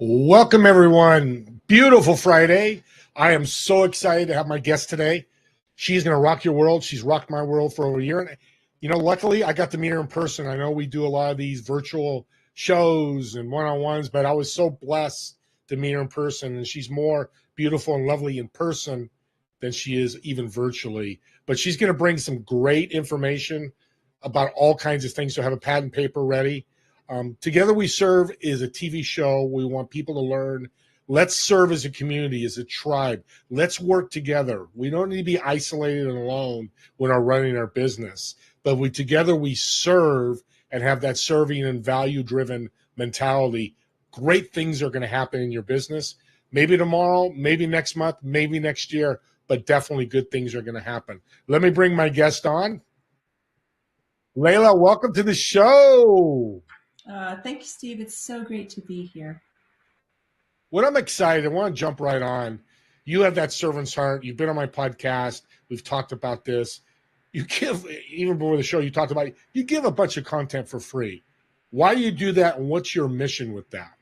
Welcome, everyone. Beautiful Friday. I am so excited to have my guest today. She's going to rock your world. She's rocked my world for over a year. And, luckily, I got to meet her in person. I know we do a lot of these virtual shows and one on ones, but I was so blessed to meet her in person. And she's more beautiful and lovely in person than she is even virtually. But she's going to bring some great information about all kinds of things. So have a pad and paper ready. Together We Serve is a TV show. We want people to learn. Let's serve as a community, as a tribe. Let's work together. We don't need to be isolated and alone when we're running our business. But together we serve and have that serving and value-driven mentality. Great things are going to happen in your business. Maybe tomorrow, maybe next month, maybe next year, but definitely good things are going to happen. Let me bring my guest on. Lila, welcome to the show. Thank you, Steve. It's so great to be here. What I'm excited, I want to jump right on. You have that servant's heart. You've been on my podcast. We've talked about this. You give, even before the show, you talked about, you give a bunch of content for free. Why do you do that, and what's your mission with that?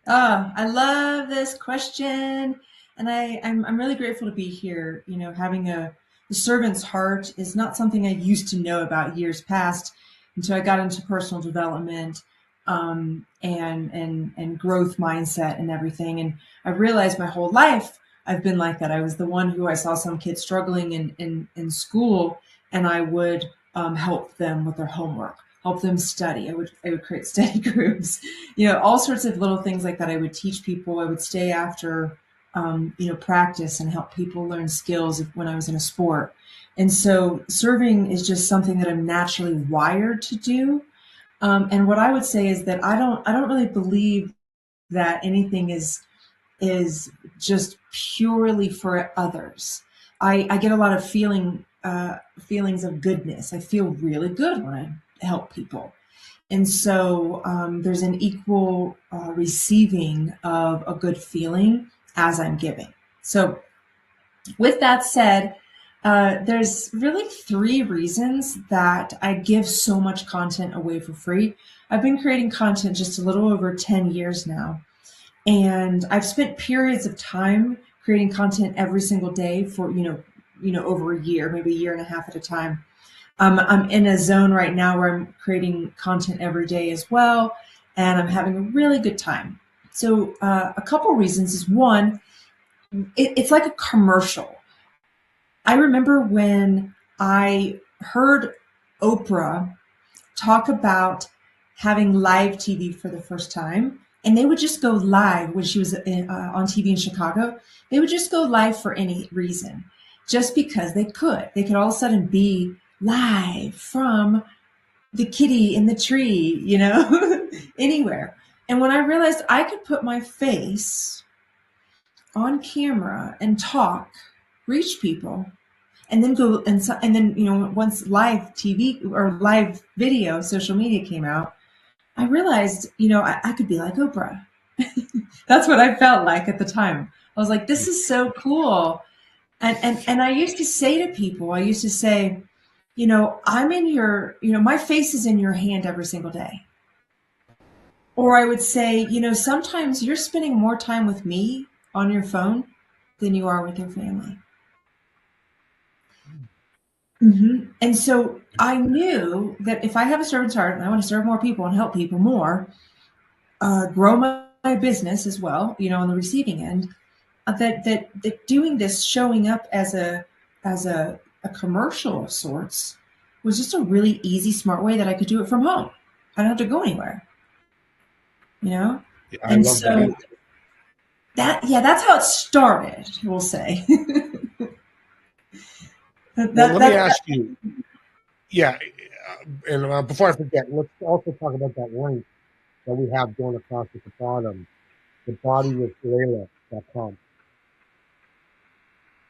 I love this question, and I'm really grateful to be here. Having the servant's heart is not something I used to know about years past until I got into personal development and growth mindset and everything. And I realized my whole life I've been like that. I was the one who I saw some kids struggling in school, and I would help them with their homework, help them study. I would create study groups, all sorts of little things like that. I would teach people. I would stay after practice and help people learn skills when I was in a sport. And so serving is just something that I'm naturally wired to do. And what I would say is that I don't really believe that anything is just purely for others. I get a lot of feelings of goodness. I feel really good when I help people. And so there's an equal receiving of a good feeling as I'm giving. So with that said, there's really 3 reasons that I give so much content away for free. I've been creating content just a little over 10 years now. And I've spent periods of time creating content every single day for, over a year, maybe a year and a half at a time. I'm in a zone right now where I'm creating content every day as well. And I'm having a really good time. So a couple reasons is one, it's like a commercial. I remember when I heard Oprah talk about having live TV for the first time, and they would just go live when she was on TV in Chicago. They would just go live for any reason, just because they could. They could all of a sudden be live from the kitty in the tree, anywhere. And when I realized I could put my face on camera and talk, reach people, and then go and then once live TV or live video, social media came out, I realized I could be like Oprah. That's what I felt like at the time. I was like, this is so cool. And I used to say to people, I'm in your, my face is in your hand every single day. Or I would say, sometimes you're spending more time with me on your phone than you are with your family. Mm-hmm. And so I knew that if I have a servant's heart and I want to serve more people and help people more, grow my business as well, on the receiving end, that doing this, showing up as a commercial of sorts, was just a really easy, smart way that I could do it from home. I don't have to go anywhere, Yeah, I And love so that. that's how it started, we'll say. Well, let me ask you. Yeah, and before I forget, let's also talk about that link that we have going across at the bottom, thebodywithlila.com.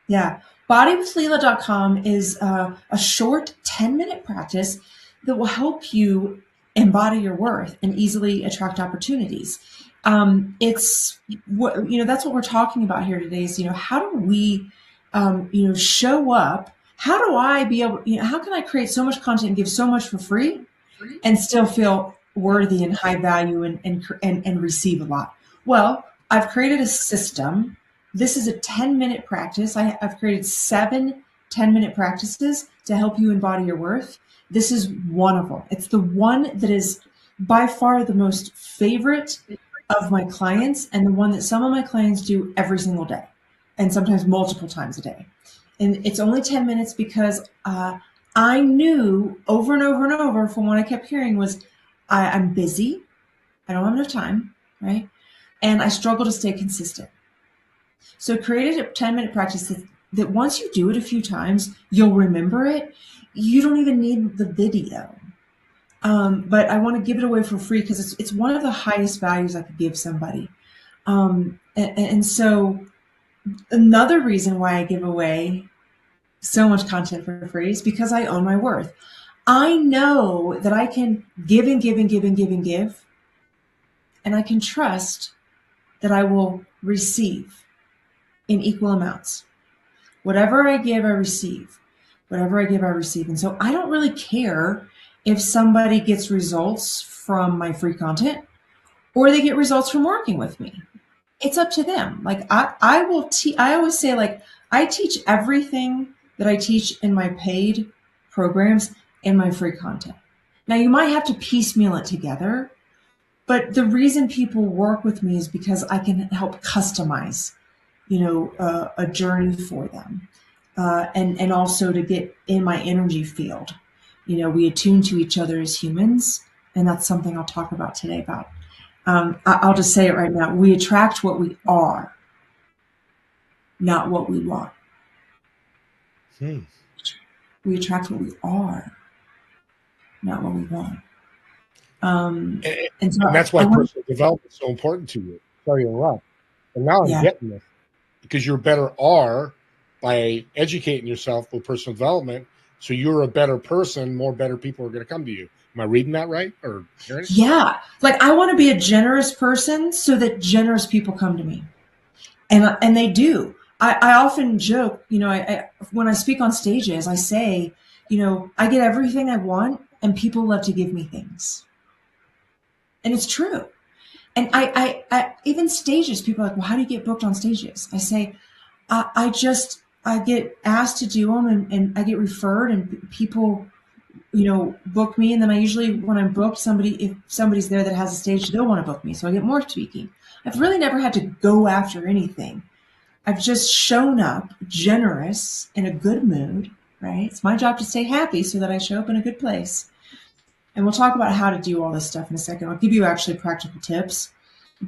Yeah. Bodywithlila.com is a short 10-minute practice that will help you embody your worth and easily attract opportunities. It's what, that's what we're talking about here today is, how do we, show up? How do I be able, how can I create so much content and give so much for free and still feel worthy and high value and receive a lot? Well, I've created a system. This is a 10-minute practice. I've created 7 10-minute practices to help you embody your worth. This is one of them. It's the one that is by far the most favorite of my clients, and the one that some of my clients do every single day, and sometimes multiple times a day. And it's only 10 minutes because I knew over and over and over from what I kept hearing was I'm busy. I don't have enough time, right? And I struggle to stay consistent. So created a 10-minute practice that once you do it a few times, you'll remember it. You don't even need the video. But I want to give it away for free because it's one of the highest values I could give somebody. And so another reason why I give away so much content for free is because I own my worth. I know that I can give and give and give and give and give, and I can trust that I will receive in equal amounts. Whatever I give, I receive. Whatever I give, I receive. And so I don't really care if somebody gets results from my free content or they get results from working with me. It's up to them. Like I will I always say, like, I teach everything that I teach in my paid programs in my free content. Now you might have to piecemeal it together, but the reason people work with me is because I can help customize, a journey for them. And also to get in my energy field. We attune to each other as humans, and that's something I'll talk about today about. I'll just say it right now. We attract what we are, not what we want. We attract what we are, not what we want. And that's why personal development is so important to you. Sorry to interrupt. And now I'm getting this. Because you're better by educating yourself with personal development. So you're a better person, more better people are going to come to you. Am I reading that right? Or hearing it? Yeah. Like, I want to be a generous person so that generous people come to me. And they do. I often joke, when I speak on stages, I say, I get everything I want and people love to give me things. And it's true. And I even stages, people are like, well, how do you get booked on stages? I say, I get asked to do them and I get referred and people, book me. And then I usually, when I'm booked, if somebody's there that has a stage, they'll want to book me. So I get more speaking. I've really never had to go after anything. I've just shown up generous in a good mood, right? It's my job to stay happy so that I show up in a good place. And we'll talk about how to do all this stuff in a second. I'll give you actually practical tips.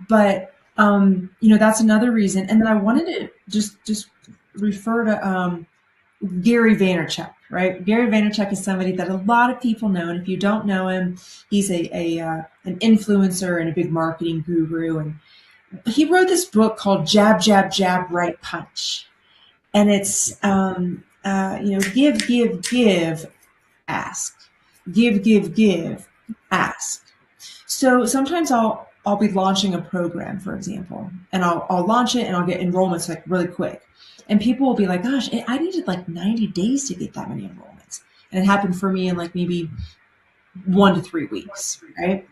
But, that's another reason. And then I wanted to just refer to Gary Vaynerchuk, right? Gary Vaynerchuk is somebody that a lot of people know. And if you don't know him, he's an influencer and a big marketing guru. And he wrote this book called Jab, Jab, Jab, Right Punch. And it's, give, ask. Give, ask. So sometimes I'll be launching a program, for example, and I'll launch it and I'll get enrollments like really quick. And people will be like, gosh, I needed like 90 days to get that many enrollments. And it happened for me in like maybe 1 to 3 weeks, right?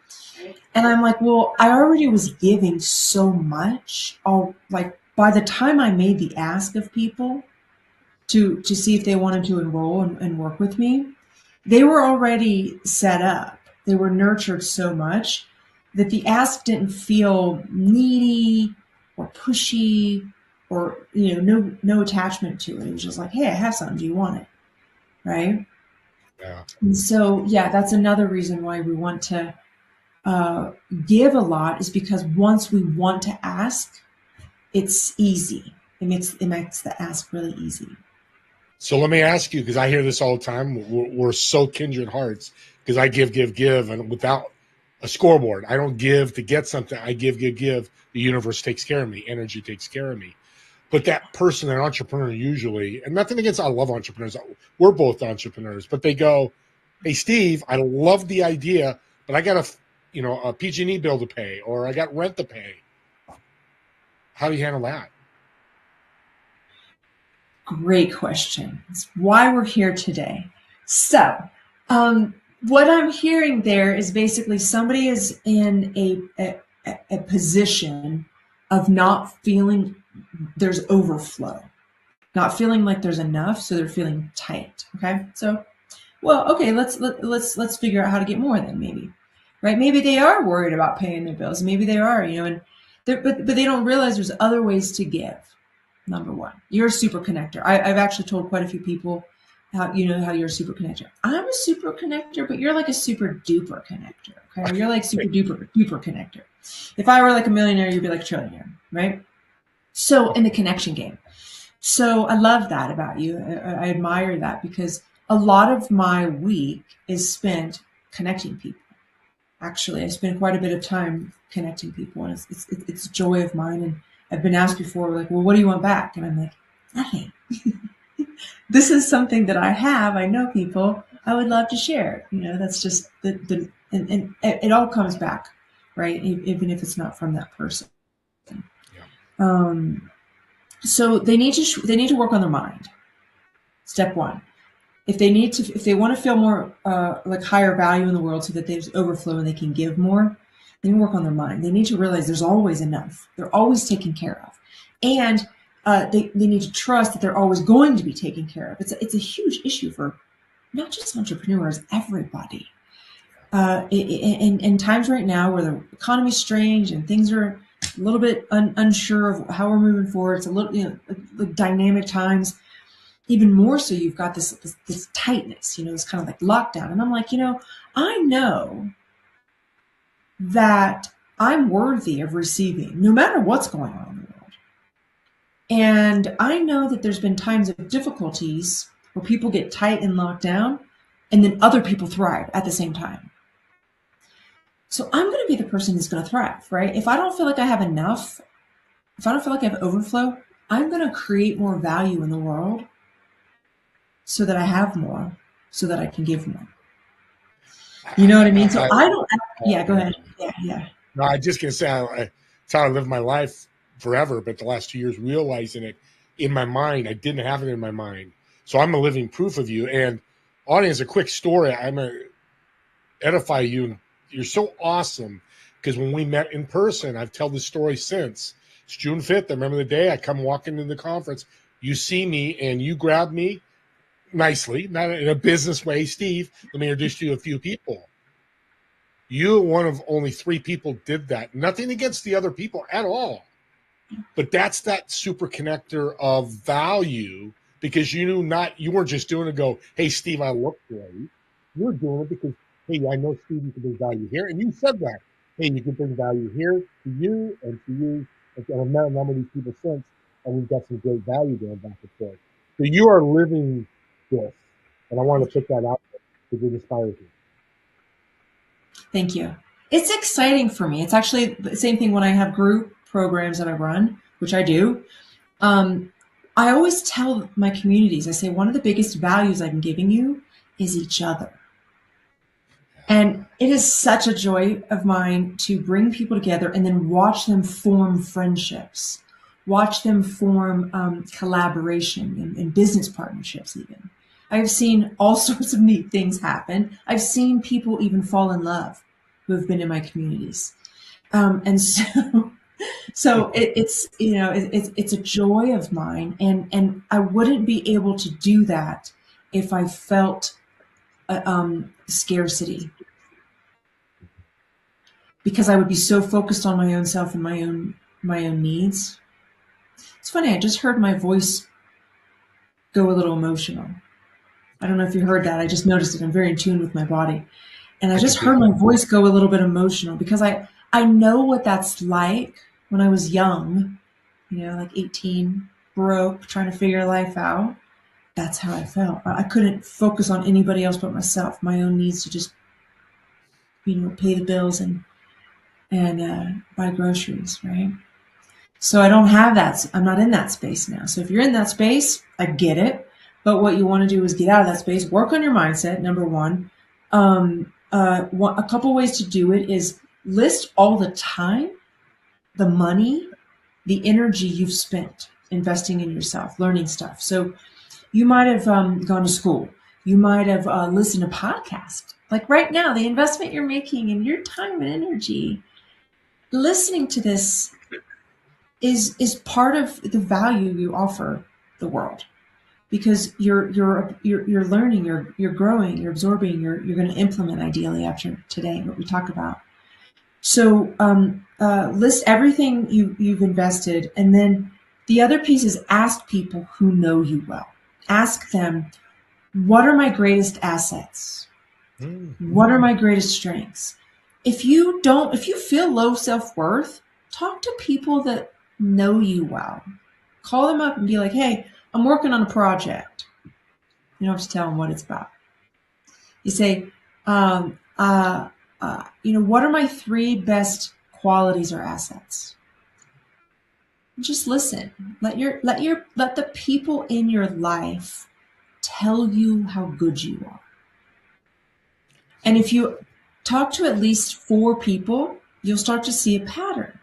And I'm like, well, I already was giving so much. By the time I made the ask of people to see if they wanted to enroll and work with me, they were already set up. They were nurtured so much that the ask didn't feel needy or pushy or, no attachment to it. It was just like, hey, I have something. Do you want it? Right? Yeah. And so, that's another reason why we want to give a lot, is because once we want to ask, it's easy. It makes the ask really easy. So let me ask you, because I hear this all the time. We're so kindred hearts because I give, and without a scoreboard, I don't give to get something. I give. The universe takes care of me. Energy takes care of me. But that person, an entrepreneur usually, and nothing against, I love entrepreneurs. We're both entrepreneurs, but they go, hey, Steve, I love the idea, but I got a PG&E bill to pay, or I got rent to pay. How do you handle that? Great question. It's why we're here today. So, what I'm hearing there is basically somebody is in a position of not feeling there's overflow, not feeling like there's enough, so they're feeling tight. Okay, so well, okay, let's figure out how to get more then, maybe, right? Maybe they are worried about paying their bills. Maybe they are, and but they don't realize there's other ways to give. Number one, you're a super connector. I've actually told quite a few people how you're a super connector. I'm a super connector, but you're like a super duper connector. Okay, you're like super duper connector. If I were like a millionaire, you'd be like a trillionaire, right? So in the connection game. So I love that about you. I admire that because a lot of my week is spent connecting people. Actually, I spend quite a bit of time connecting people, and it's a joy of mine. And I've been asked before, like, well, what do you want back? And I'm like, nothing. This is something that I have. I know people. I would love to share. That's just and it all comes back, right? Even if it's not from that person. Yeah. So they need to work on their mind. Step one. If they want to feel more like higher value in the world so that there's overflow and they can give more, they need to work on their mind. They need to realize there's always enough. They're always taken care of. And they need to trust that they're always going to be taken care of. It's a huge issue for not just entrepreneurs, everybody. In times right now where the economy's strange and things are a little bit unsure of how we're moving forward, it's a little like dynamic times. Even more so, you've got this tightness, this kind of like lockdown. And I'm like, I know that I'm worthy of receiving no matter what's going on in the world. And I know that there's been times of difficulties where people get tight and locked down, and then other people thrive at the same time. So I'm going to be the person who's going to thrive, right? If I don't feel like I have enough, if I don't feel like I have overflow, I'm going to create more value in the world so that I have more, so that I can give more. You know what I mean? So yeah, go ahead. Yeah. No, I'm just going to say it's how I live my life forever, but the last 2 years realizing it in my mind, I didn't have it in my mind. So I'm a living proof of you. And audience, a quick story. I'm going to edify you. You're so awesome because when we met in person, I've told this story since. It's June 5th. I remember the day I come walking into the conference. You see me and you grab me nicely, not in a business way. Steve, let me introduce you to a few people. You, one of only 3 people, did that. Nothing against the other people at all. But that's that super connector of value because you weren't just doing it to go, hey, Steve, I look great. You were doing it because, hey, I know Steve, you can bring value here. And you said that. Hey, you can bring value here to you and to you. And I've met a number of these people since, and we've got some great value going back and forth. So you are living this. And I want to put that out there because it inspires you. Thank you. It's exciting for me. It's actually the same thing when I have group programs that I run, which I do. I always tell my communities, I say, one of the biggest values I'm giving you is each other. And it is such a joy of mine to bring people together and then watch them form friendships, watch them form collaboration and business partnerships even. I've seen all sorts of neat things happen. I've seen people even fall in love who have been in my communities. And so it's a joy of mine. And I wouldn't be able to do that if I felt scarcity, because I would be so focused on my own self and my own needs. It's funny. I just heard my voice go a little emotional. I don't know if you heard that. I just noticed it. I'm very in tune with my body. And I just heard my voice go a little bit emotional because I know what that's like when I was young, like 18, broke, trying to figure life out. That's how I felt. I couldn't focus on anybody else but myself, my own needs to just, pay the bills and buy groceries, right? So I don't have that. I'm not in that space now. So if you're in that space, I get it. But what you want to do is get out of that space, work on your mindset, number one. A couple ways to do it is list all the time, the money, the energy you've spent investing in yourself, learning stuff. So you might have gone to school. You might have listened to podcasts. Like right now, the investment you're making in your time and energy, listening to this is part of the value you offer the world, because you're learning, you're growing, you're absorbing, you're going to implement ideally after today what we talk about. So list everything you've invested, and then the other piece is ask people who know you well. Ask them, what are my greatest assets? What are my greatest strengths? If you feel low self-worth, talk to people that know you well. Call them up and be like, hey, I'm working on a project. You don't have to tell them what it's about. You say, what are my 3 best qualities or assets? Just listen. Let the people in your life tell you how good you are. And if you talk to at least 4 people, you'll start to see a pattern.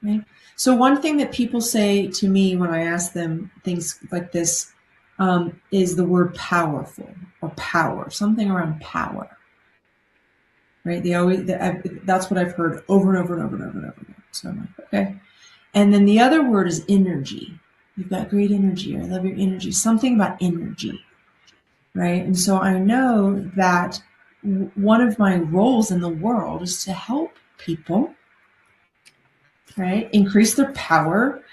Right? So one thing that people say to me when I ask them things like this is the word powerful or power, something around power. Right? That's what I've heard over and over and over and over and over again. So I'm like, okay. And then the other word is energy. You've got great energy. I love your energy. Something about energy. Right? And so I know that one of my roles in the world is to help people, right, increase their power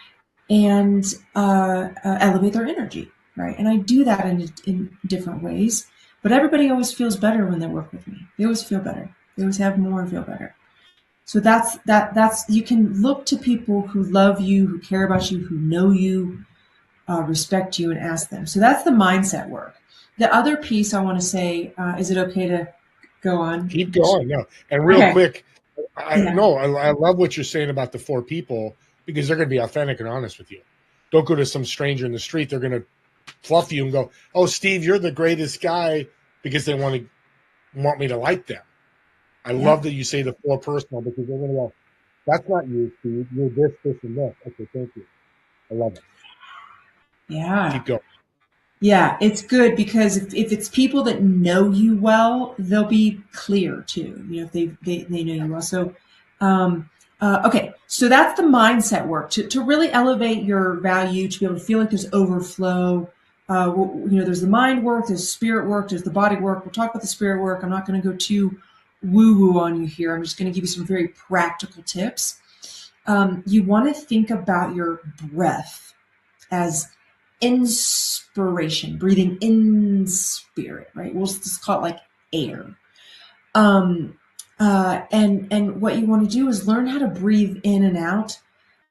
and elevate their energy, right? And I do that in different ways, but everybody always feels better when they work with me. They always feel better. They always have more and feel better. So that's you can look to people who love you, who care about you, who know you, respect you, and ask them. So that's the mindset work. The other piece I want to say, is it okay to go on? Keep going. No. And real quick, I love what you're saying about the 4 people, because they're going to be authentic and honest with you. Don't go to some stranger in the street. They're going to fluff you and go, oh, Steve, you're the greatest guy, because they want me to like them. I love that you say the 4 personal, because they're going to go, that's not you, Steve. You're this, this, and this. Okay, thank you. I love it. Yeah. Keep going. Yeah, it's good, because if it's people that know you well, they'll be clear too. If they know you well. So, okay, so that's the mindset work to really elevate your value, to be able to feel like there's overflow. There's the mind work, there's spirit work, there's the body work. We'll talk about the spirit work. I'm not going to go too woo-woo on you here. I'm just going to give you some very practical tips. You want to think about your breath as inspiration, breathing in spirit, right? We'll just call it like air. And what you want to do is learn how to breathe in and out.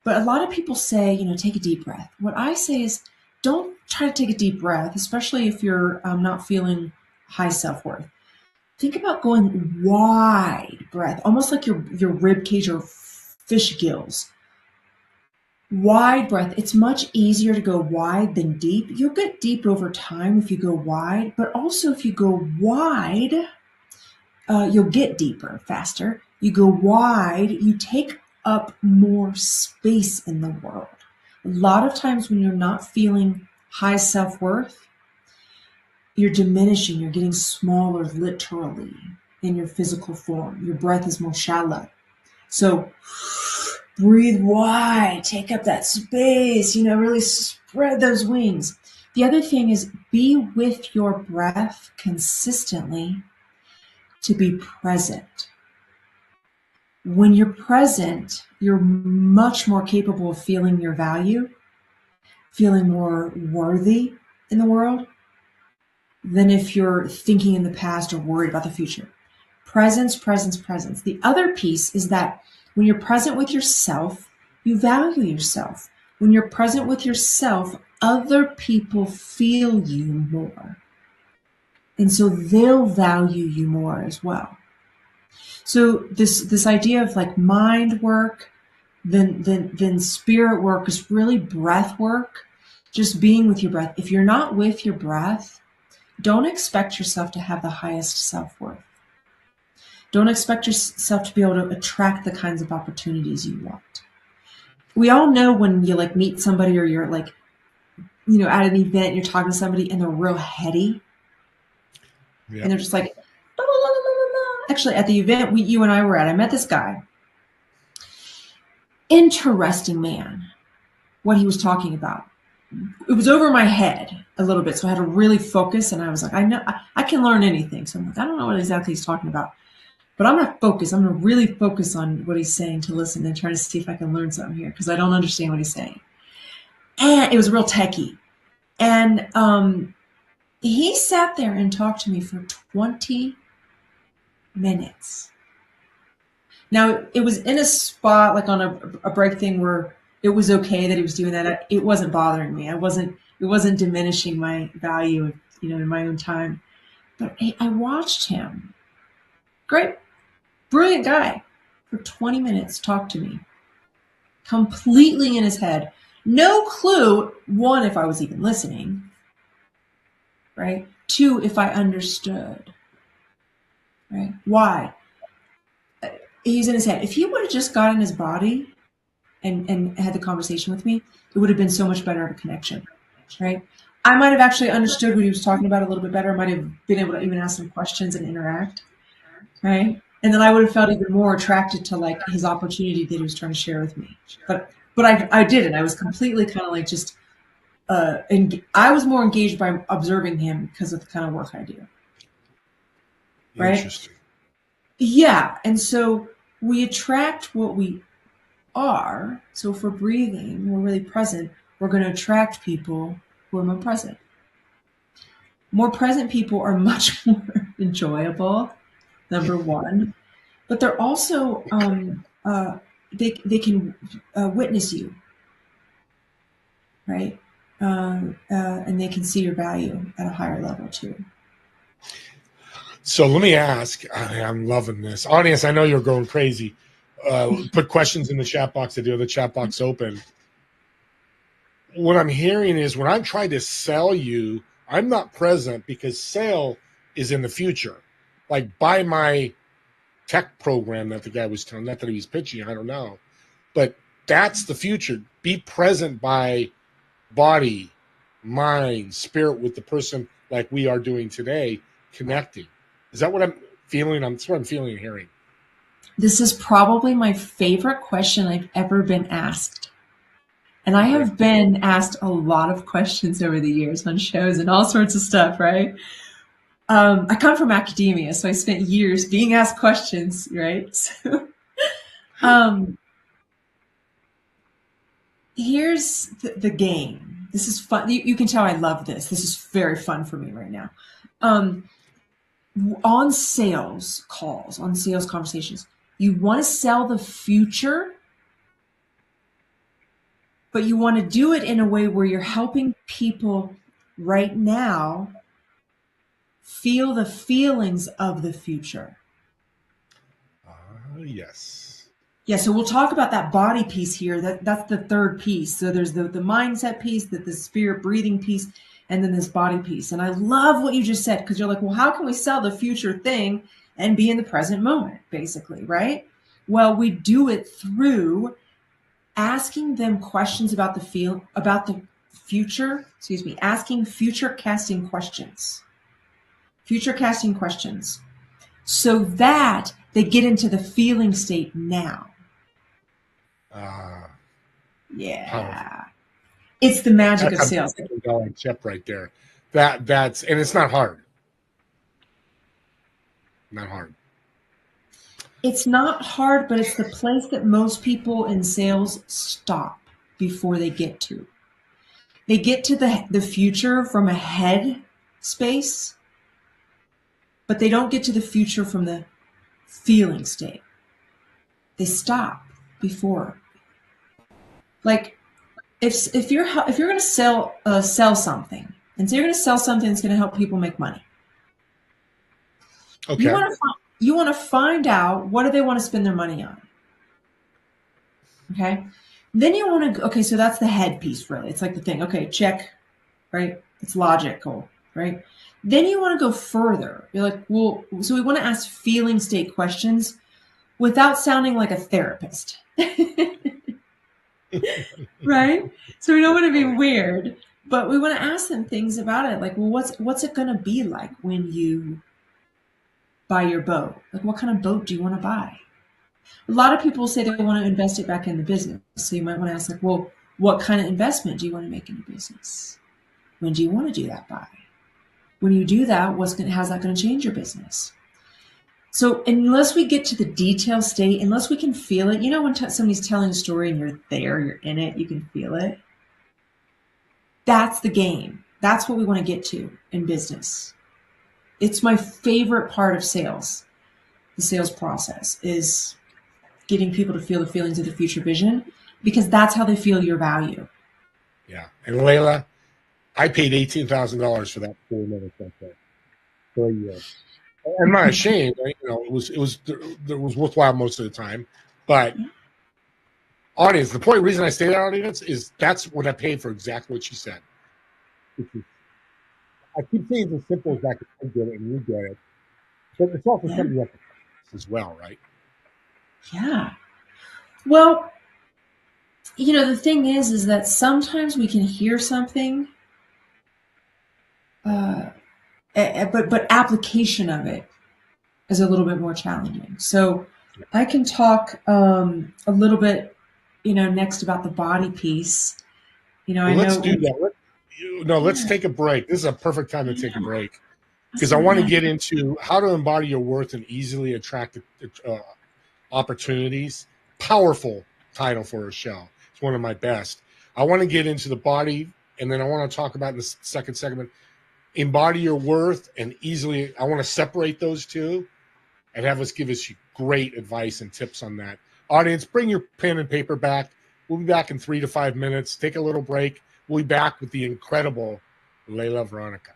But a lot of people say, take a deep breath. What I say is, don't try to take a deep breath, especially if you're not feeling high self-worth. Think about going wide breath, almost like your rib cage or fish gills. Wide breath. It's much easier to go wide than deep. You'll get deep over time if you go wide, but also if you go wide, you'll get deeper faster. You go wide, you take up more space in the world. A lot of times when you're not feeling high self-worth, you're diminishing, you're getting smaller literally in your physical form. Your breath is more shallow. So breathe wide, take up that space, really spread those wings. The other thing is, be with your breath consistently to be present. When you're present, you're much more capable of feeling your value, feeling more worthy in the world, than if you're thinking in the past or worried about the future. Presence, presence, presence. The other piece is that when you're present with yourself, you value yourself. When you're present with yourself, other people feel you more. And so they'll value you more as well. So this idea of like mind work, then spirit work is really breath work, just being with your breath. If you're not with your breath, don't expect yourself to have the highest self-worth. Don't expect yourself to be able to attract the kinds of opportunities you want. We all know when you like meet somebody, or you're like, at an event, you're talking to somebody and they're real heady. Yep. And they're just like, blah, blah, blah, blah, blah. Actually, at the event you and I were at, I met this guy. Interesting man, what he was talking about. It was over my head a little bit, so I had to really focus, and I was like, I know I can learn anything. So I'm like, I don't know what exactly he's talking about, but I'm going to focus. I'm going to really focus on what he's saying to listen and try to see if I can learn something here, because I don't understand what he's saying. And it was real techie. And he sat there and talked to me for 20 minutes. Now, it was in a spot, like on a break thing, where it was okay that he was doing that. It wasn't bothering me. It wasn't diminishing my value, in my own time. But I watched him. Great, brilliant guy, for 20 minutes talk to me. Completely in his head. No clue, one, if I was even listening, right? Two, if I understood, right? Why? He's in his head. If he would have just got in his body and had the conversation with me, it would have been so much better of a connection, right? I might have actually understood what he was talking about a little bit better. I might have been able to even ask some questions and interact, right? And then I would have felt even more attracted to like his opportunity that he was trying to share with me. But I didn't. I was completely kind of like just, I was more engaged by observing him because of the kind of work I do. Right? Interesting. Yeah. And so we attract what we are. So if we're breathing, we're really present, we're going to attract people who are more present. More present people are much more enjoyable, number one, but they're also, they can witness you, right? And they can see your value at a higher level too. So let me ask, I'm loving this. Audience, I know you're going crazy. Put questions in the chat box. I do have the chat box open. What I'm hearing is when I'm trying to sell you, I'm not present because sale is in the future. Like buy my tech program that the guy was telling, not that he was pitching, I don't know. But that's the future. Be present by body, mind, spirit with the person like we are doing today, connecting. Is that what I'm feeling? That's what I'm feeling and hearing. This is probably my favorite question I've ever been asked. And I have been asked a lot of questions over the years on shows and all sorts of stuff, right? I come from academia, so I spent years being asked questions, right? So, here's the game. This is fun. You can tell I love this. This is very fun for me right now. On sales calls, on sales conversations, you want to sell the future, but you want to do it in a way where you're helping people right now feel the feelings of the future. Yes. Yeah, so we'll talk about that body piece here. That's the third piece. So there's the mindset piece, the spirit breathing piece, and then this body piece. And I love what you just said, because you're like, well, how can we sell the future thing and be in the present moment, basically, right? Well, we do it through asking them questions about the future, asking future casting questions. Future casting questions. So that they get into the feeling state now. Yeah. Powerful. It's the magic of sales. $1 tip right there. That's and it's not hard. Not hard. It's not hard, but it's the place that most people in sales stop before they get to. They get to the future from a head space, but they don't get to the future from the feeling state. They stop before. Like if you're going to sell something, and so you're going to sell something that's going to help people make money. Okay. You want to find out, what do they want to spend their money on? Okay. Then you want to, okay, so that's the head piece, really. It's like the thing. Okay, check, right? It's logical, right? Then you want to go further. You're like, well, so we want to ask feeling state questions without sounding like a therapist. Right? So we don't want to be weird, but we want to ask them things about it. Like, well, what's it going to be like when you buy your boat? Like, what kind of boat do you want to buy? A lot of people say they want to invest it back in the business. So you might want to ask, like, well, what kind of investment do you want to make in your business? When do you want to do that by? When you do that, how's that going to change your business? So unless we get to the detail state, unless we can feel it, when somebody's telling a story and you're there, you're in it, you can feel it. That's the game. That's what we want to get to in business. It's my favorite part of sales. The sales process is getting people to feel the feelings of the future vision, because that's how they feel your value. Yeah. And Layla, I paid $18,000 for that 4-minute template for a year. I'm not ashamed. It was worthwhile most of the time. But audience, the reason I say that, audience, is that's what I paid for, exactly what she said. I keep saying it's as simple as that, because I get it and you get it. But it's also something you have to practice as well, right? Yeah. Well, the thing is that sometimes we can hear something, but application of it is a little bit more challenging. So I can talk a little bit, next about the body piece. Let's do that. Let's take a break. This is a perfect time to take a break, because I want to get into how to embody your worth and easily attract opportunities. Powerful title for a show. It's one of my best. I want to get into the body, and then I want to talk about in the second segment, embody your worth and easily. I want to separate those two and have us give us great advice and tips on that. Audience, bring your pen and paper back. We'll be back in 3 to 5 minutes. Take a little break. We'll be back with the incredible Lila Veronica.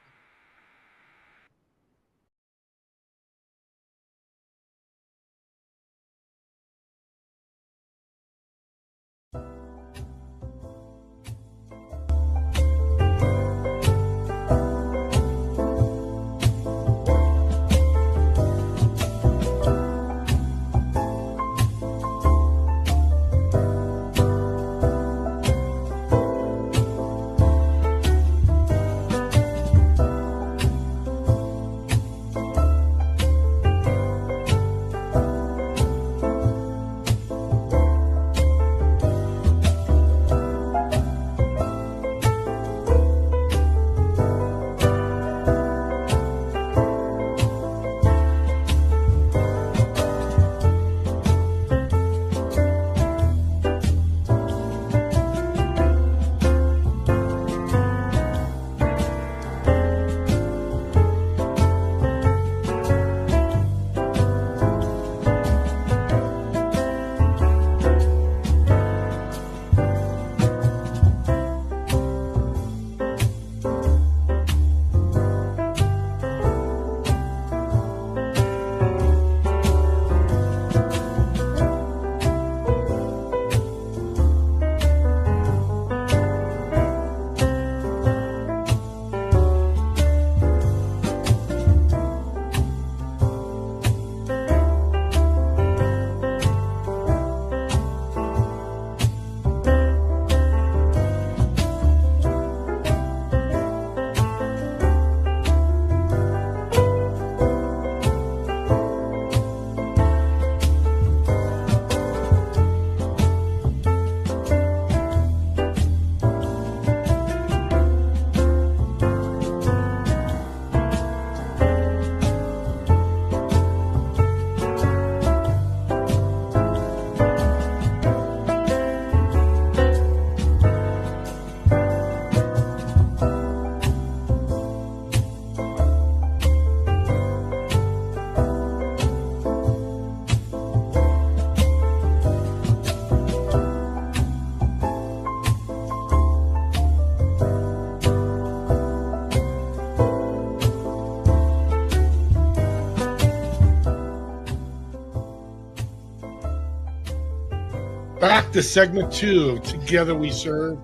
Back to segment 2 of Together We Serve.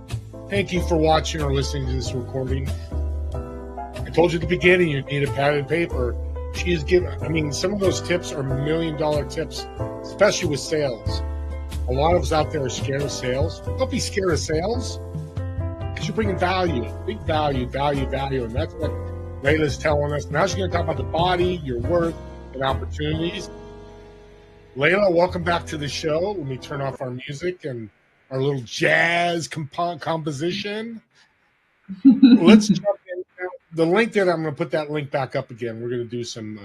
Thank you for watching or listening to this recording. I told you at the beginning you need a pad and paper. She is giving, some of those tips are $1 million tips, especially with sales. A lot of us out there are scared of sales. Don't be scared of sales, because you're bringing value, big value. And that's what Layla's telling us. Now she's going to talk about the body, your worth, and opportunities. Layla, welcome back to the show. Let me turn off our music and our little jazz composition. Let's jump in. The link that I'm going to put that link back up again. We're going to do some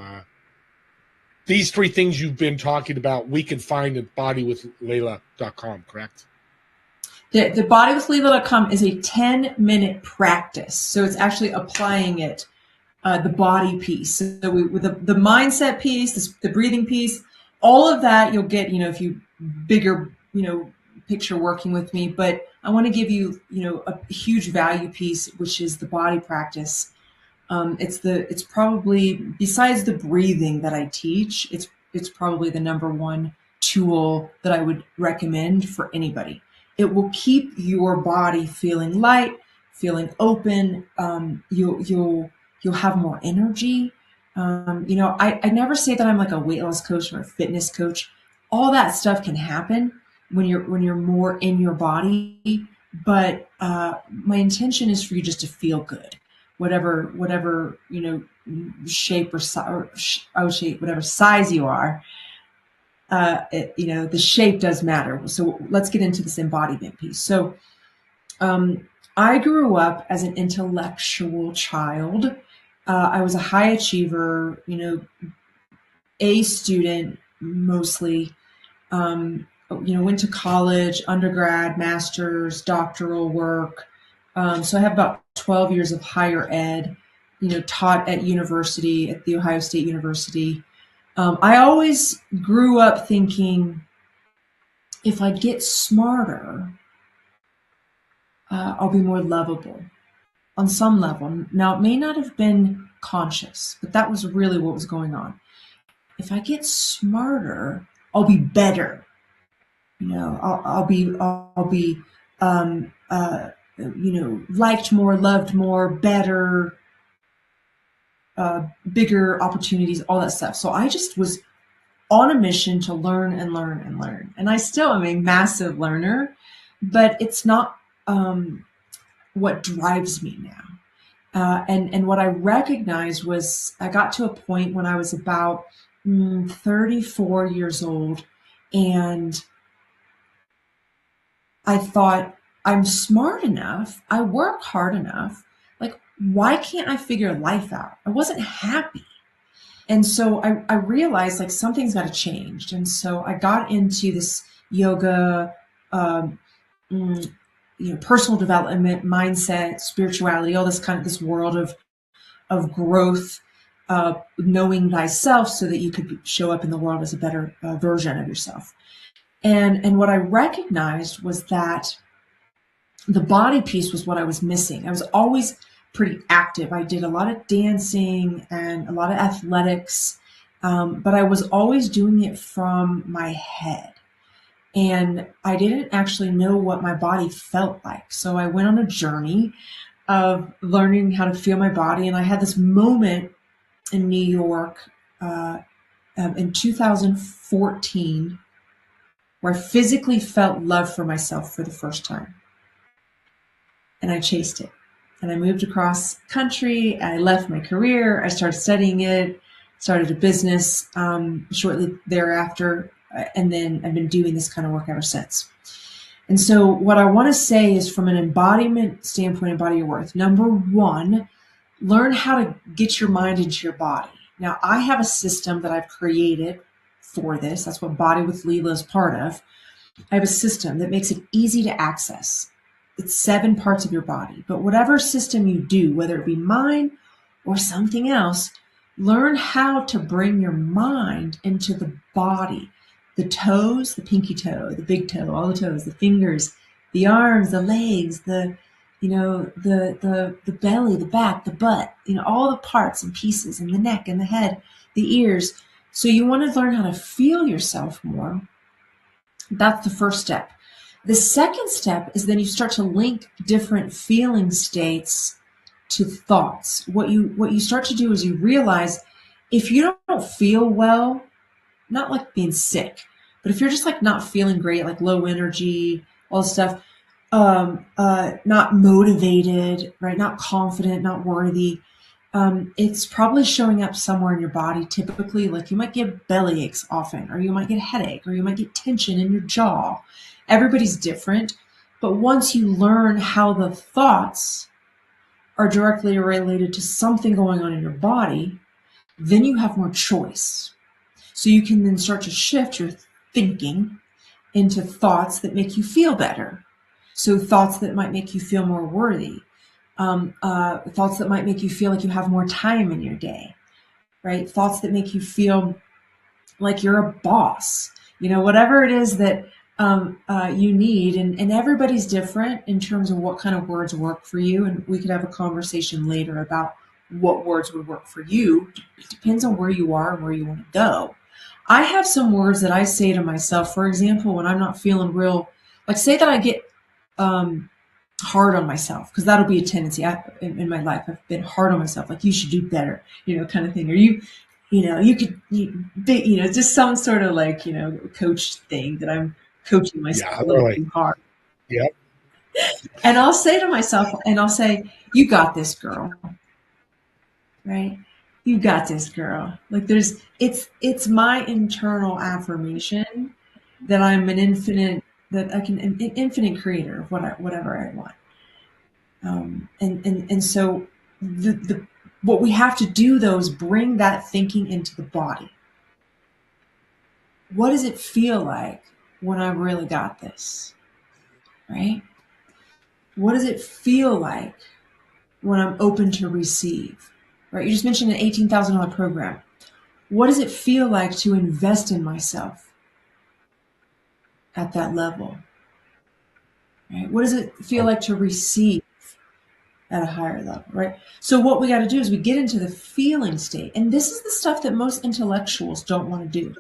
these 3 things you've been talking about. We can find at bodywithlayla.com, correct? The bodywithlayla.com is a 10-minute practice. So it's actually applying it, the body piece. So with the mindset piece, the breathing piece, all of that you'll get, if you bigger, picture working with me. But I want to give you, a huge value piece, which is the body practice. It's probably, besides the breathing that I teach, it's probably the number one tool that I would recommend for anybody. It will keep your body feeling light, feeling open. You'll have more energy. I never say that I'm like a weight loss coach or a fitness coach. All that stuff can happen when you're more in your body. But my intention is for you just to feel good, whatever shape or shape, whatever size you are. The shape does matter. So let's get into this embodiment piece. So I grew up as an intellectual child. I was a high achiever, A student mostly. Went to college, undergrad, master's, doctoral work. So I have about 12 years of higher ed, taught at university, at The Ohio State University. I always grew up thinking, if I get smarter, I'll be more lovable on some level. Now, it may not have been conscious, but that was really what was going on. If I get smarter, I'll be better. I'll be liked more, loved more, better, bigger opportunities, all that stuff. So I just was on a mission to learn and learn and learn. And I still am a massive learner, but it's not what drives me now. And what I recognized was I got to a point when I was about 34 years old, and I thought, I'm smart enough, I work hard enough, like, why can't I figure life out? I wasn't happy. And so I realized, like, something's got to change. And so I got into this yoga, personal development, mindset, spirituality, all this world of growth, knowing thyself so that you could show up in the world as a better version of yourself. And what I recognized was that the body piece was what I was missing. I was always pretty active. I did a lot of dancing and a lot of athletics, but I was always doing it from my head. And I didn't actually know what my body felt like. So I went on a journey of learning how to feel my body. And I had this moment in New York in 2014 where I physically felt love for myself for the first time. And I chased it. And I moved across country. I left my career. I started studying it, started a business shortly thereafter. And then I've been doing this kind of work ever since. And so what I want to say is, from an embodiment standpoint, embody your worth. Number one, learn how to get your mind into your body. Now, I have a system that I've created for this. That's what Body with Lila is part of. I have a system that makes it easy to access. It's 7 parts of your body. But whatever system you do, whether it be mine or something else, learn how to bring your mind into the body. The toes, the pinky toe, the big toe, all the toes, the fingers, the arms, the legs, the belly, the back, the butt, all the parts and pieces, and the neck and the head, the ears. So you want to learn how to feel yourself more. That's the first step. The second step is then you start to link different feeling states to thoughts. What you start to do is you realize, if you don't feel well, not like being sick, but if you're just like not feeling great, like low energy, all this stuff, not motivated, right? Not confident, not worthy. it's probably showing up somewhere in your body. Typically, like you might get belly aches often, or you might get a headache, or you might get tension in your jaw. Everybody's different. But once you learn how the thoughts are directly related to something going on in your body, then you have more choice. So you can then start to shift your thinking into thoughts that make you feel better. So thoughts that might make you feel more worthy, thoughts that might make you feel like you have more time in your day, right? Thoughts that make you feel like you're a boss, whatever it is that you need. And everybody's different in terms of what kind of words work for you. And we could have a conversation later about what words would work for you. It depends on where you are and where you want to go. I have some words that I say to myself, for example, when I'm not feeling real, like say that I get hard on myself, because that'll be a tendency in my life. I've been hard on myself, like you should do better, kind of thing. Or you could, just some sort of like, coach thing that I'm coaching myself a little too hard. Yeah. And I'll say to myself, you got this, girl. Right? You got this, girl. Like it's my internal affirmation that I'm an infinite creator of whatever I want. And so what we have to do though is bring that thinking into the body. What does it feel like when I really got this? Right? What does it feel like when I'm open to receive? Right? You just mentioned an $18,000 program. What does it feel like to invest in myself at that level? Right? What does it feel like to receive at a higher level, right? So what we got to do is we get into the feeling state. And this is the stuff that most intellectuals don't want to do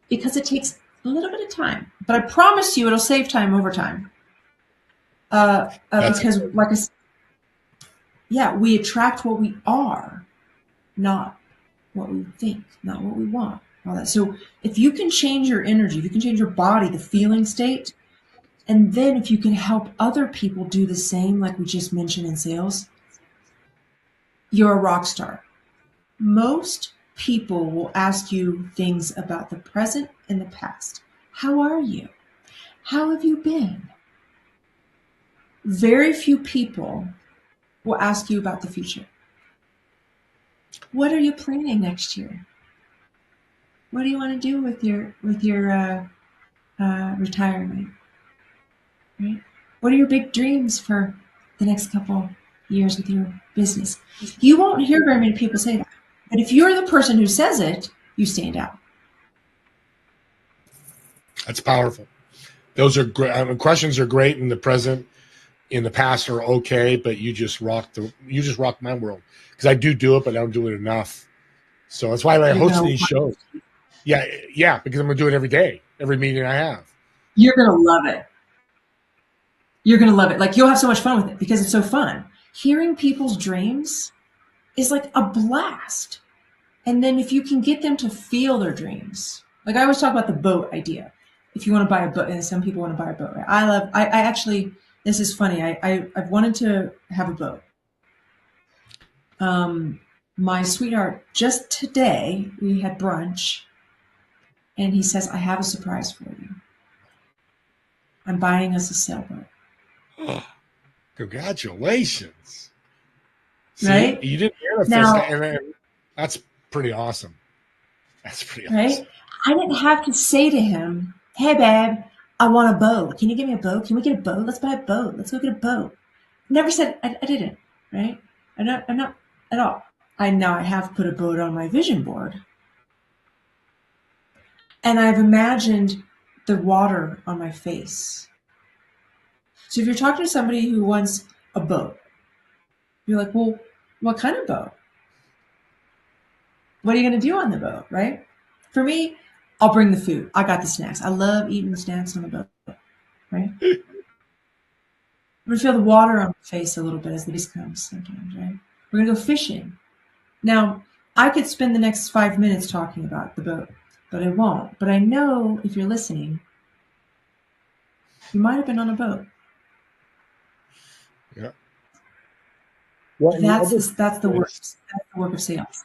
because it takes a little bit of time. But I promise you it'll save time over time. Because like I said, we attract what we are, not what we think, not what we want. All that. So if you can change your energy, if you can change your body, the feeling state, and then if you can help other people do the same, like we just mentioned in sales, you're a rock star. Most people will ask you things about the present and the past. How are you? How have you been? Very few people will ask you about the future. What are you planning next year? What do you want to do with your retirement? Right? What are your big dreams for the next couple years with your business? You won't hear very many people say that. But if you're the person who says it, you stand out. That's powerful. Those are great. Questions are great in the present. In the past are okay, but you just rock my world, because I do it, but I don't do it enough. So that's why I host these shows. Yeah, because I'm gonna do it every day, every meeting I have. You're gonna love it. You're gonna love it. Like you'll have so much fun with it because it's so fun. Hearing people's dreams is like a blast. And then if you can get them to feel their dreams, like I always talk about the boat idea. If you want to buy a boat, and some people want to buy a boat, right? I actually, this is funny. I've wanted to have a boat. My sweetheart, just today we had brunch and he says, I have a surprise for you. I'm buying us a sailboat. Oh, congratulations. See, right? You didn't manifest that, and that's pretty awesome. That's pretty awesome. I didn't have to say to him, hey, babe, I want a boat. Can you give me a boat? Can we get a boat? Let's buy a boat. Let's go get a boat. Never said I didn't, right? I'm not at all. I have put a boat on my vision board. And I've imagined the water on my face. So if you're talking to somebody who wants a boat, you're like, well, what kind of boat? What are you going to do on the boat, right? For me, I'll bring the food. I got the snacks. I love eating snacks on the boat, right? I'm going to feel the water on my face a little bit as the breeze comes sometimes, right? We're going to go fishing. Now, I could spend the next 5 minutes talking about the boat, but I won't. But I know if you're listening, you might have been on a boat. Yeah. Well, and the That's other that's the work. is, That's the work of sales.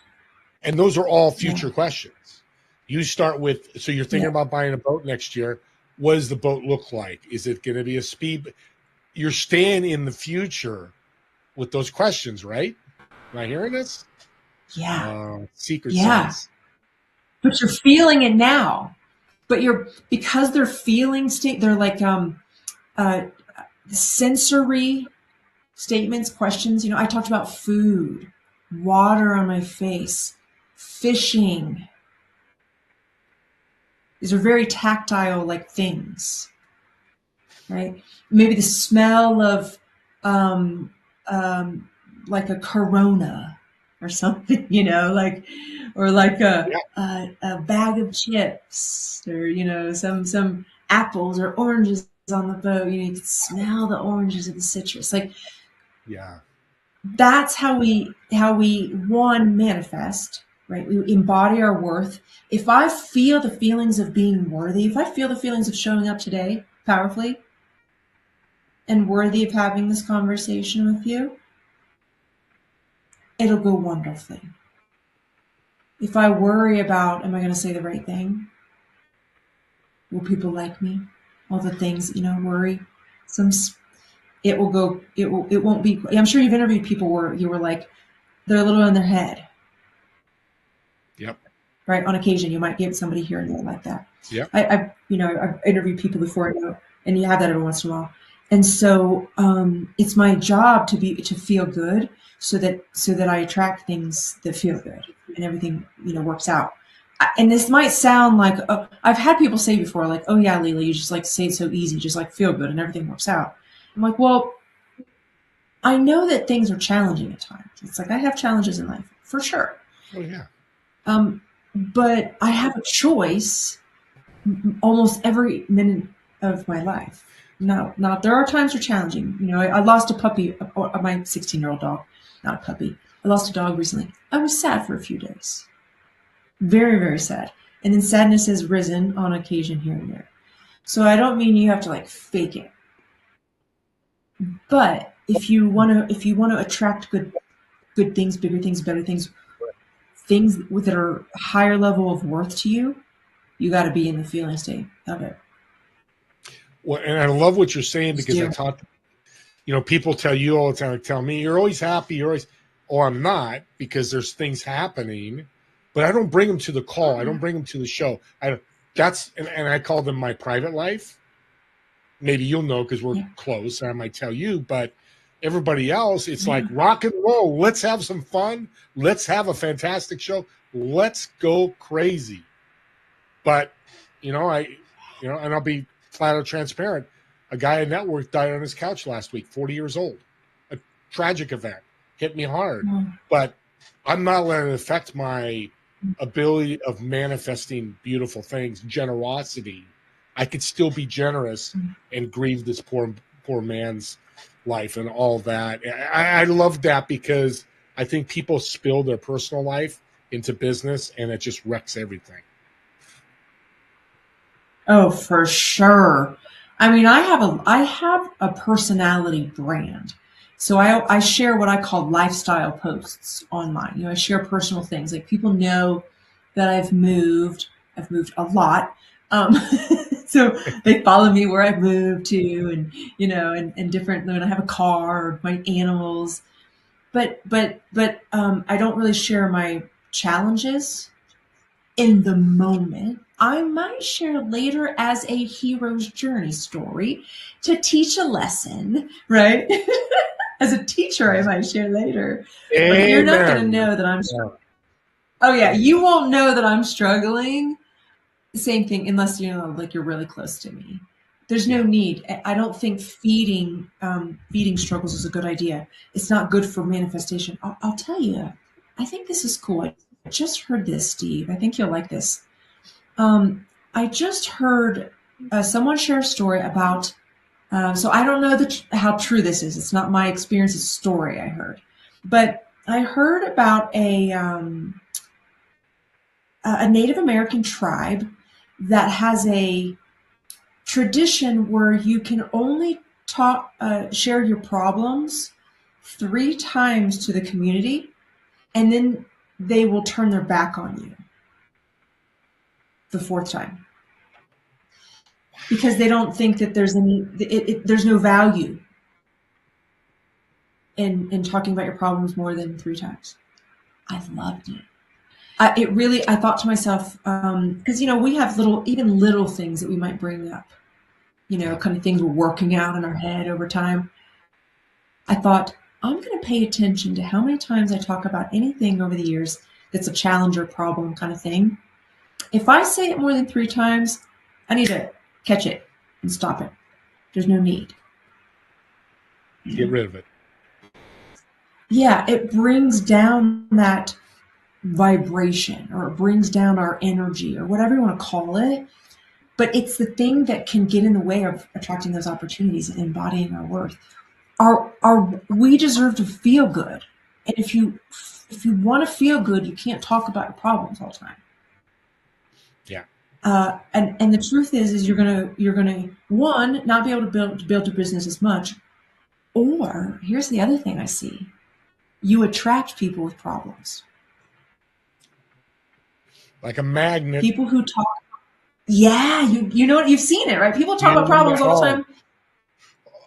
and those are all Yeah. future questions. You start with, so you're thinking Yeah. about buying a boat next year. What does the boat look like? Is it going to be a speed? You're staying in the future with those questions, right? Am I hearing this? Yeah. Secret Yeah. sauce. But you're feeling it now. But you're because they're feeling state. They're like uh, sensory statements, questions. You know, I talked about food, water on my face, fishing. These are very tactile, like things, right? Maybe the smell of um, um, like a Corona or something, you know, like or like Yeah. a bag of chips, or you know, some apples or oranges on the boat. You know, you can smell the oranges of the citrus. Like Yeah. that's how we one manifest, right? We embody our worth. If I feel the feelings of being worthy, if I feel the feelings of showing up today powerfully and worthy of having this conversation with you, it'll go wonderfully. If I worry about, am I going to say the right thing? Will people like me? All the things, you know, worry. Some, it will go. It won't be. I'm sure you've interviewed people where you were like, they're a little in their head, Yep. right? On occasion, you might get somebody here and there like that. Yep. I've interviewed people before, you know, and you have that every once in a while. And so it's my job to feel good, so that I attract things that feel good, and everything, you know, works out. And this might sound like I've had people say before, like, "Oh yeah, Lila, you just like say it so easy, just like feel good, and everything works out." I'm like, well, I know that things are challenging at times. It's like I have challenges in life for sure. Oh yeah. But I have a choice almost every minute of my life. No, not there are times they're challenging. You know, I lost a puppy, my 16-year-old dog, not a puppy. I lost a dog recently. I was sad for a few days, very, very sad. And then sadness has risen on occasion here and there. So I don't mean you have to like fake it, but if you want to attract good things, bigger things, better things, things that are higher level of worth to you, you got to be in the feeling state of it. Well, and I love what you're saying Just because I do. taught, people tell you all the time, like, tell me, you're always happy. You're always, oh, I'm not, because there's things happening, but I don't bring them to the call. I don't bring them to the show. And I call them my private life. Maybe you'll know because we're Yeah. close. I might tell you, but everybody else, it's like rock and roll. Let's have some fun. Let's have a fantastic show. Let's go crazy. But, and I'll be flat out transparent. A guy at Network died on his couch last week, 40 years old. A tragic event. Hit me hard. But I'm not letting it affect my ability of manifesting beautiful things, generosity. I could still be generous and grieve this poor man's life and all that. I love that because I think people spill their personal life into business and it just wrecks everything. Oh, for sure. I mean, I have a personality brand. So I share what I call lifestyle posts online. You know, I share personal things. Like people know that I've moved. I've moved a lot. Um, so they follow me where I've moved to, and you know, and different. When I have a car, or my animals. But I don't really share my challenges in the moment. I might share later as a hero's journey story to teach a lesson, right? As a teacher, I might share later. But you're not going to Amen. know that I'm struggling. Oh, yeah. You won't know that I'm struggling. Same thing, unless, you know, like you're really close to me. There's no Yeah. need. I don't think feeding struggles is a good idea. It's not good for manifestation. I'll tell you. I think this is cool. I just heard this, Steve. I think you'll like this. I just heard someone share a story about. So I don't know how true this is. It's not my experience. It's a story I heard, but I heard about a Native American tribe that has a tradition where you can only share your problems 3 times to the community, and then they will turn their back on you the 4th time. Because they don't think that there's there's no value in talking about your problems more than 3 times. I loved it. I thought to myself, because, we have little things that we might bring up, kind of things we're working out in our head over time. I thought, I'm going to pay attention to how many times I talk about anything over the years that's a challenge or problem kind of thing. If I say it more than 3 times, I need to catch it and stop it. There's no need. Get rid of it. Yeah, it brings down that vibration, or it brings down our energy, or whatever you want to call it. But it's the thing that can get in the way of attracting those opportunities and embodying our worth. We deserve to feel good. And if you want to feel good, you can't talk about your problems all the time. Yeah. And the truth is you're gonna one, not be able to build your business as much. Or here's the other thing I see: you attract people with problems, like a magnet. People who talk. Yeah, you know what? You've seen it, right? People talk about problems all the time.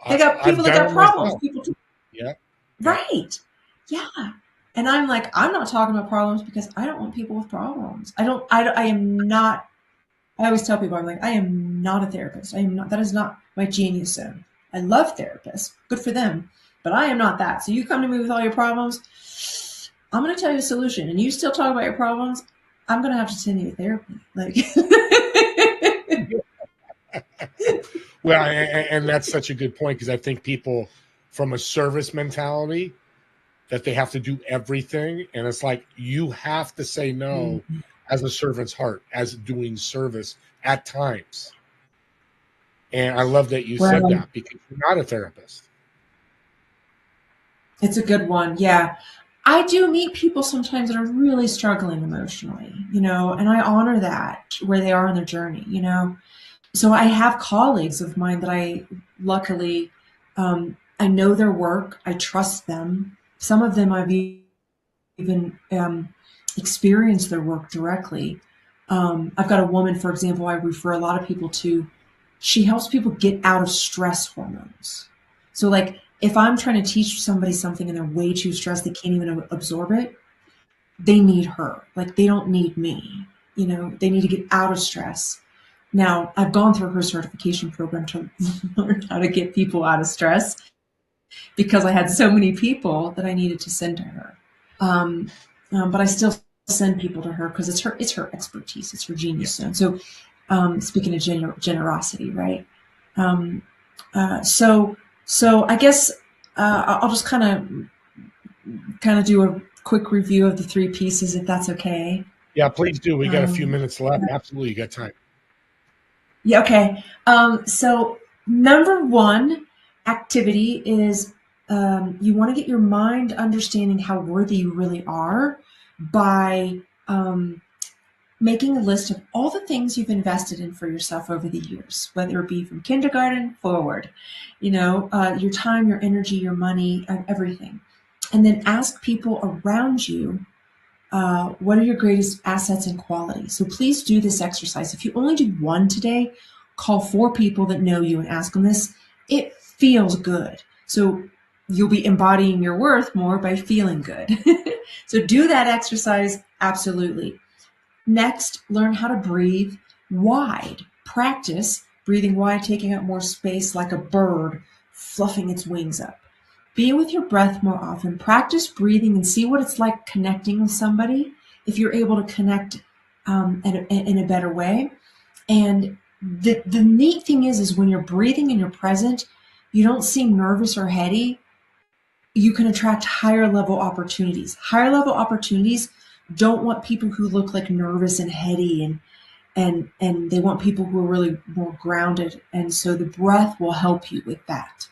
They got people that got problems. Yeah. Right. Yeah. And I'm like, I'm not talking about problems because I don't want people with problems. I am not. I always tell people, I'm like, I am not a therapist. I am not. That is not my genius zone. I love therapists. Good for them. But I am not that. So you come to me with all your problems, I'm going to tell you a solution. And you still talk about your problems, I'm going to have to send you to therapy. Like, well, and that's such a good point, because I think people from a service mentality that they have to do everything. And it's like, you have to say no as a servant's heart, as doing service at times. And I love that you said that, because you're not a therapist. It's a good one. Yeah. I do meet people sometimes that are really struggling emotionally, and I honor that where they are in their journey, So I have colleagues of mine that I luckily, I know their work. I trust them. Some of them I've even experienced their work directly. I've got a woman, for example, I refer a lot of people to. She helps people get out of stress hormones. So like, if I'm trying to teach somebody something and they're way too stressed, they can't even absorb it, they need her. Like, they don't need me. They need to get out of stress. Now, I've gone through her certification program to learn how to get people out of stress, because I had so many people that I needed to send to her. But I still send people to her because it's her expertise. It's her genius. And so, speaking of generosity, right? So I guess I'll just kind of do a quick review of the 3 pieces, if that's okay. Yeah, please do. We got a few minutes left. Absolutely, you got time. Yeah. Okay. So number 1 activity is you want to get your mind understanding how worthy you really are by making a list of all the things you've invested in for yourself over the years, whether it be from kindergarten forward, your time, your energy, your money, everything. And then ask people around you, what are your greatest assets and qualities? So please do this exercise. If you only do 1 today, call 4 people that know you and ask them this. It feels good. So you'll be embodying your worth more by feeling good. So do that exercise. Absolutely. Next, learn how to breathe wide. Practice breathing wide, taking up more space like a bird, fluffing its wings up. Be with your breath more often. Practice breathing and see what it's like connecting with somebody, if you're able to connect in a better way. And the neat thing is when you're breathing and you're present, you don't seem nervous or heady. You can attract higher level opportunities. Higher level opportunities don't want people who look like nervous and heady, and they want people who are really more grounded. And so the breath will help you with that.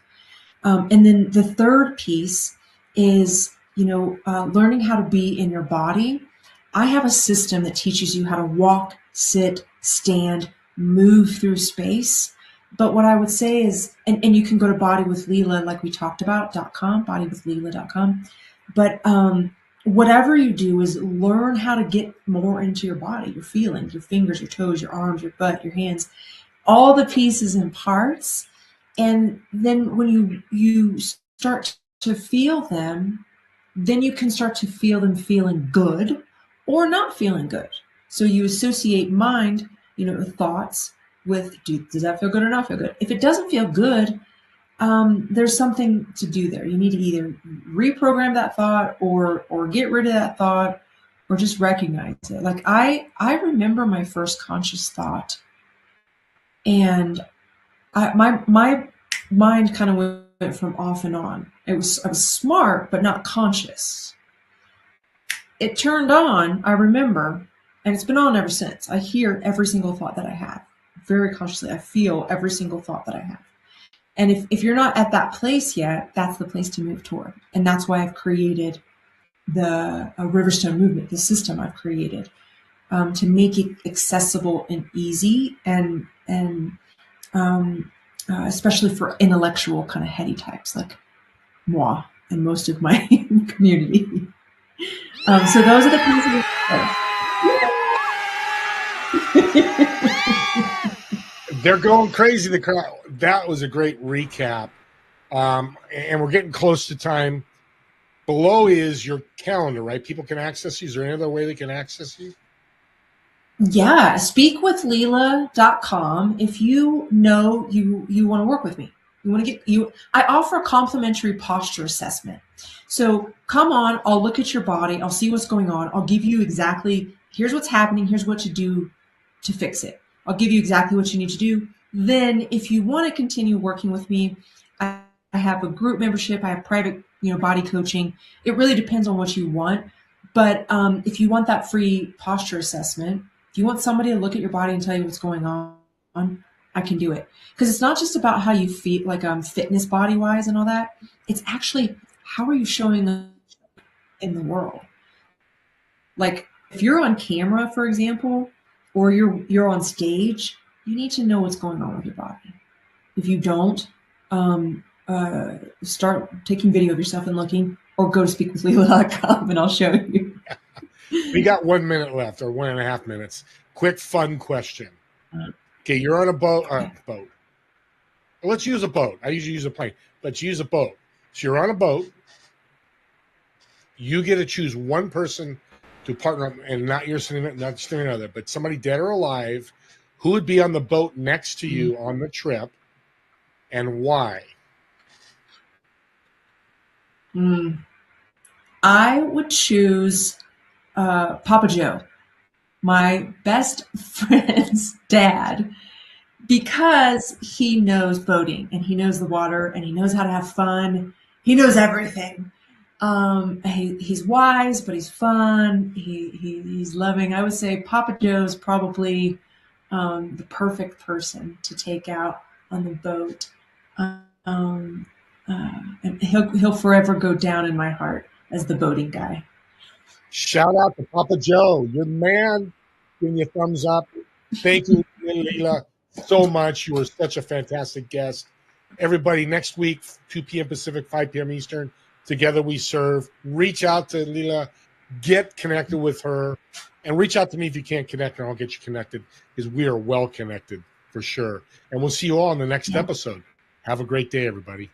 And then the 3rd piece is, learning how to be in your body. I have a system that teaches you how to walk, sit, stand, move through space But what I would say is, and you can go to bodywithlila, like we talked about, .com, bodywithlila.com. But whatever you do is learn how to get more into your body, your feelings, your fingers, your toes, your arms, your butt, your hands, all the pieces and parts. And then when you start to feel them, then you can start to feel them feeling good or not feeling good. So you associate mind, thoughts with, does that feel good or not feel good? If it doesn't feel good, there's something to do there. You need to either reprogram that thought or get rid of that thought or just recognize it. Like I remember my first conscious thought, and my mind kind of went from off and on. I was smart, but not conscious. It turned on, I remember, and it's been on ever since. I hear every single thought that I have. Very consciously, I feel every single thought that I have. And if you're not at that place yet, that's the place to move toward. And that's why I've created the Riverstone movement, the system I've created, to make it accessible and easy, and especially for intellectual kind of heady types like moi and most of my community. So those are the pieces. They're going crazy. The crowd. That was a great recap. And we're getting close to time. Below is your calendar, right? People can access you. Is there any other way they can access you? Yeah, speakwithlila.com. If you know you want to work with me, you want to get you. I offer a complimentary posture assessment. So come on, I'll look at your body. I'll see what's going on. I'll give you exactly, here's what's happening. Here's what to do to fix it. I'll give you exactly what you need to do. Then if you want to continue working with me, I have a group membership. I have private, body coaching. It really depends on what you want. But if you want that free posture assessment, if you want somebody to look at your body and tell you what's going on, I can do it. Because it's not just about how you feel, like fitness body wise and all that. It's actually, how are you showing up in the world? Like if you're on camera, for example, or you're on stage, you need to know what's going on with your body. If you don't, start taking video of yourself and looking, or go to speakwithlila.com and I'll show you. We got 1 minute left, or 1.5 minutes. Quick, fun question. Okay, you're on a boat. Boat. Let's use a boat. I usually use a plane. Let's use a boat. So you're on a boat. You get to choose one person to partner up, and not your significant other, but somebody dead or alive, who would be on the boat next to you on the trip, and why? I would choose Papa Joe, my best friend's dad, because he knows boating and he knows the water and he knows how to have fun. He knows everything. He's wise, but he's fun. He's loving. I would say Papa Joe's probably the perfect person to take out on the boat. And he'll forever go down in my heart as the boating guy. Shout out to Papa Joe. You're the man. Giving you a thumbs up. Thank you, Lila, so much. You were such a fantastic guest. Everybody, next week, 2 p.m. Pacific, 5 p.m. Eastern, Together We Serve. Reach out to Lila. Get connected with her. And reach out to me if you can't connect, and I'll get you connected, because we are well connected for sure. And we'll see you all in the next episode. Have a great day, everybody.